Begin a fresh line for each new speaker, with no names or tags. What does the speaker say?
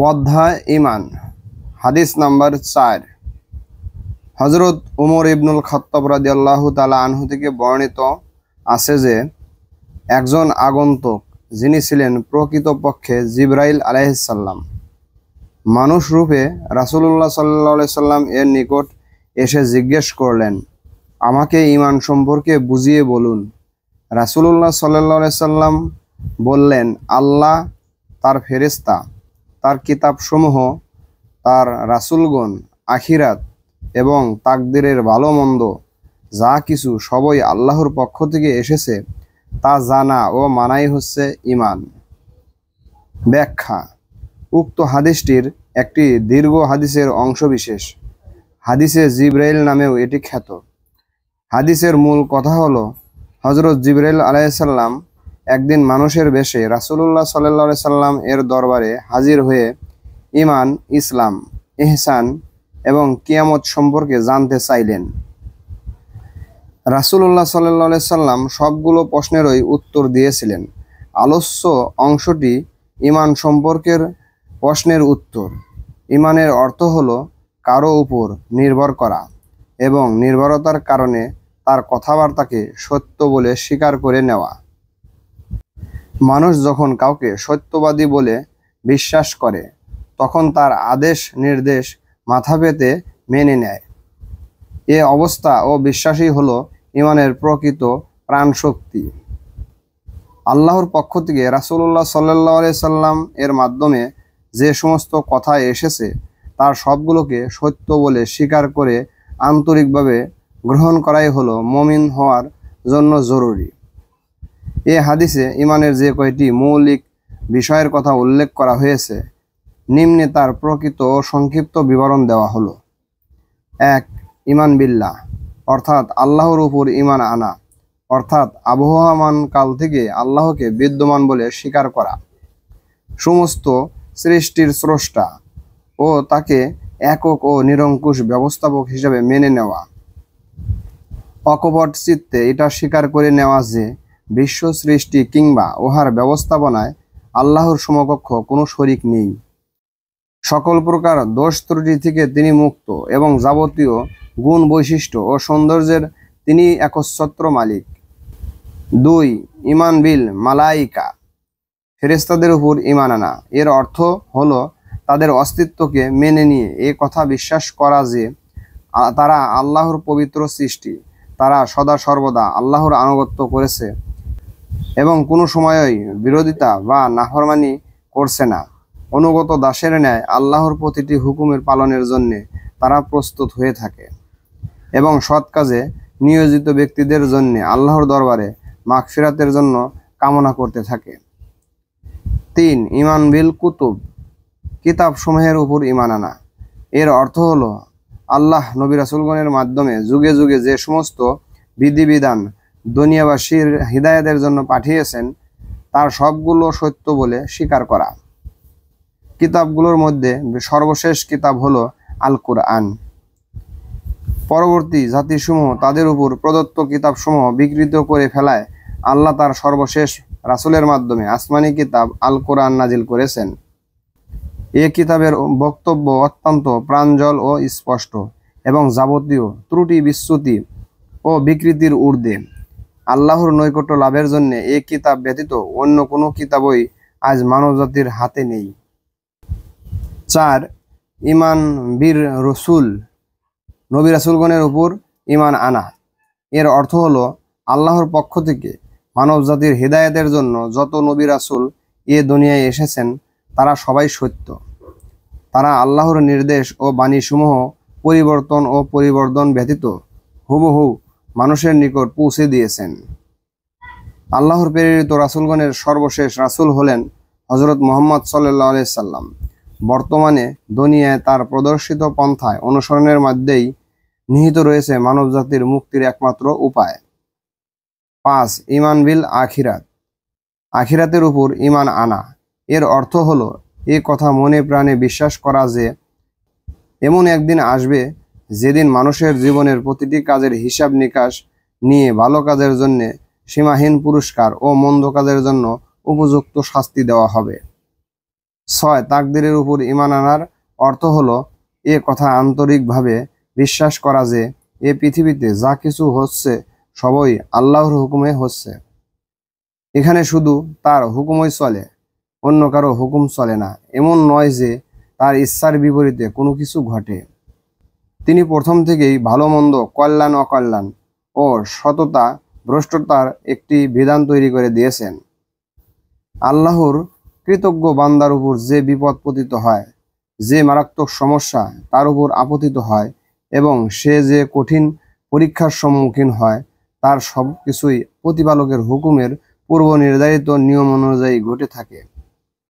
অধ্যায় ঈমান। হাদিস নাম্বার 4। হযরত উমর ইবনুল খাত্তাব রাদিয়াল্লাহু তাআলা আনহু থেকে বর্ণিত আছে যে একজন আগন্তুক, যিনি ছিলেন প্রকৃতপক্ষে জিবরাইল আলাইহিস সালাম, মানুষ রূপে রাসূলুল্লাহ সাল্লাল্লাহু আলাইহি সাল্লাম এর নিকট এসে জিজ্ঞেস করলেন, আমাকে ঈমান সম্পর্কে বুঝিয়ে বলুন। রাসূলুল্লাহ সাল্লাল্লাহু আলাইহি সাল্লাম বললেন, আল্লাহ, তার ফেরেশতা, তার কিতাবসমূহ, তার রাসূলগণ, আখিরাত এবং তাকদীরের ভালো মন্দ যা কিছু সবই আল্লাহর পক্ষ থেকে এসেছে তা জানা ও মানাই হচ্ছে ঈমান। ব্যাখ্যা। উক্ত হাদিসটির একটি দীর্ঘ হাদিসের অংশবিশেষ। হাদিসে জিবরাইল নামেও এটি খ্যাত। হাদিসের মূল কথা হলো, হযরত জিবরাইল আলাইহিস সালাম একদিন মানুষের বেশে রাসূলুল্লাহ সাল্লাল্লাহু আলাইহি সাল্লাম এর দরবারে হাজির হয়ে ঈমান, ইসলাম, ইহসান এবং কিয়ামত সম্পর্কে জানতে চাইলেন। রাসূলুল্লাহ সাল্লাল্লাহু আলাইহি সাল্লাম সবগুলো প্রশ্নেরই উত্তর দিয়েছিলেন। আলোচ্য অংশটি ঈমান সম্পর্কের প্রশ্নের উত্তর। ঈমানের অর্থ হলো কারো উপর নির্ভর করা এবং নির্ভরতার কারণে তার কথাবার্তাকে সত্য বলে স্বীকার করে নেওয়া। মানুষ যখন কাউকে সত্যবাদী বলে বিশ্বাস করে, তখন তার আদেশ নির্দেশ মাথা পেতে মেনে নেয়। এ অবস্থা ও বিশ্বাসই হলো ঈমানের প্রকৃত প্রাণশক্তি। আল্লাহর পক্ষ থেকে রাসূলুল্লাহ সাল্লাল্লাহু আলাইহি সাল্লাম এর মাধ্যমে যে সমস্ত কথা এসেছে তার সবগুলোকে সত্য বলে স্বীকার করে আন্তরিকভাবে গ্রহণ করাই হলো মুমিন হওয়ার জন্য জরুরি। এ হাদিসে ঈমানের যে কয়টি মৌলিক বিষয়ের কথা উল্লেখ করা হয়েছে, নিম্নে তার প্রকৃত ও সংক্ষিপ্ত বিবরণ দেওয়া হলো। 1. ঈমান বিল্লাহ, অর্থাৎ আল্লাহর উপর ঈমান আনা, অর্থাৎ আবহমান কাল থেকে আল্লাহকে বিদ্যমান বলে স্বীকার করা, সমস্ত সৃষ্টির স্রষ্টা ও তাকে একক ও নিরঙ্কুশ ব্যবস্থাপক হিসেবে মেনে নেওয়া। অকপট চিত্তে এটা স্বীকার করে নেওয়া যে বিশ্ব সৃষ্টি কিংবা উহার ব্যবস্থাপনায় আল্লাহর সমকক্ষ কোনো শরীক নেই। সকল প্রকার দোষ ত্রুটি থেকে তিনি মুক্ত এবং যাবতীয় গুণ বৈশিষ্ট্য ও সৌন্দর্যের তিনি একচ্ছত্র মালিক। 2. ঈমান বিল মালাইকা, ফেরেশতাদের উপর ঈমান আনা। এর অর্থ হলো তাদের অস্তিত্বকে মেনে নিয়ে এ কথা বিশ্বাস করা যে তারা আল্লাহর পবিত্র সৃষ্টি, তারা সদা সর্বদা আল্লাহর আনুগত্য করেছে এবং কোনো সময়ই বিরোধিতা বা নাফরমানি করছে না। অনুগত দাসের ন্যায় আল্লাহর প্রতিটি হুকুমের পালনের জন্য তারা প্রস্তুত হয়ে থাকে এবং সৎ কাজে নিয়োজিত ব্যক্তিদের জন্য আল্লাহর দরবারে মাগফিরাতের জন্য কামনা করতে থাকে। 3. ঈমান বিল কুতুব, কিতাব সমূহের উপর ঈমান আনা। এর অর্থ হলো আল্লাহ নবী রাসূলগণের মাধ্যমে যুগে যুগে যে সমস্ত বিধিবিধান দুনিয়াবাসীর হিদায়াতের জন্য পাঠিয়েছেন তার সবগুলো সত্য বলে স্বীকার করা। কিতাবগুলোর মধ্যে সর্বশেষ কিতাব হলো আল কুরআন। পরবর্তী জাতিসমূহ তাদের উপর প্রদত্ত কিতাবসমূহ বিকৃত করে ফেলায় আল্লাহ তার সর্বশেষ রাসূলের মাধ্যমে আসমানি কিতাব আল কোরআন নাজিল করেছেন। এ কিতাবের বক্তব্য অত্যন্ত প্রাঞ্জল ও স্পষ্ট এবং যাবতীয় ত্রুটি বিচ্যুতি ও বিকৃতির ঊর্ধ্বে। আল্লাহর নৈকট্য লাভের জন্য এ কিতাব ব্যতীত অন্য কোনো কিতাবই আজ মানবজাতির হাতে নেই। 4. ঈমান বীর রসুল, নবী রাসূলগণের উপর ঈমান আনা। এর অর্থ হলো আল্লাহর পক্ষ থেকে মানবজাতির হিদায়াতের জন্য যত নবী রাসূল এ দুনিয়ায় এসেছেন তারা সবাই সত্য। তারা আল্লাহর নির্দেশ ও বাণীসমূহ পরিবর্তন ও পরিবর্ধন ব্যতীত হুবহু মানুষের নিকট পৌঁছে দিয়েছেন। আল্লাহর প্রেরিত রাসূলগণের সর্বশেষ রাসূল হলেন হযরত মুহাম্মদ সাল্লাল্লাহু আলাইহি সাল্লাম। বর্তমানে দুনিয়ায় তার প্রদর্শিত পন্থায় অনুসরণের মধ্যেই নিহিত রয়েছে মানবজাতির মুক্তির একমাত্র উপায়। 5. ঈমান বিল আখিরাত, আখিরাতের উপর ঈমান আনা। এর অর্থ হলো এ কথা মনে প্রাণে বিশ্বাস করা যে এমন একদিন আসবে যেদিন মানুষের জীবনের প্রতিটি কাজের হিসাব নিকাশ নিয়ে ভালো কাজের জন্য সীমাহীন পুরস্কার ও মন্দ কাজের জন্য উপযুক্ত শাস্তি দেওয়া হবে। 6. তাকদীরের উপর ঈমান আনার অর্থ হলো এ কথা আন্তরিকভাবে বিশ্বাস করা যে এ পৃথিবীতে যা কিছু হচ্ছে সবই আল্লাহর হুকুমে হচ্ছে। এখানে শুধু তার হুকুমই চলে, অন্য কারো হুকুম চলে না। এমন নয় যে তার ইচ্ছার বিপরীতে কোনো কিছু ঘটে। তিনি প্রথম থেকেই ভালো মন্দ, কল্যাণ অকল্যাণ ও সততা ভ্রষ্টতার একটি বিধান তৈরি করে দিয়েছেন। আল্লাহর কৃতজ্ঞ বান্দার উপর যে বিপদ পতিত হয়, যে মারাত্মক সমস্যা তার উপর আপতিত হয় এবং সে যে কঠিন পরীক্ষার সম্মুখীন হয়, তার সব কিছুই প্রতিপালকের হুকুমের পূর্ব নির্ধারিত নিয়ম অনুযায়ী ঘটে থাকে।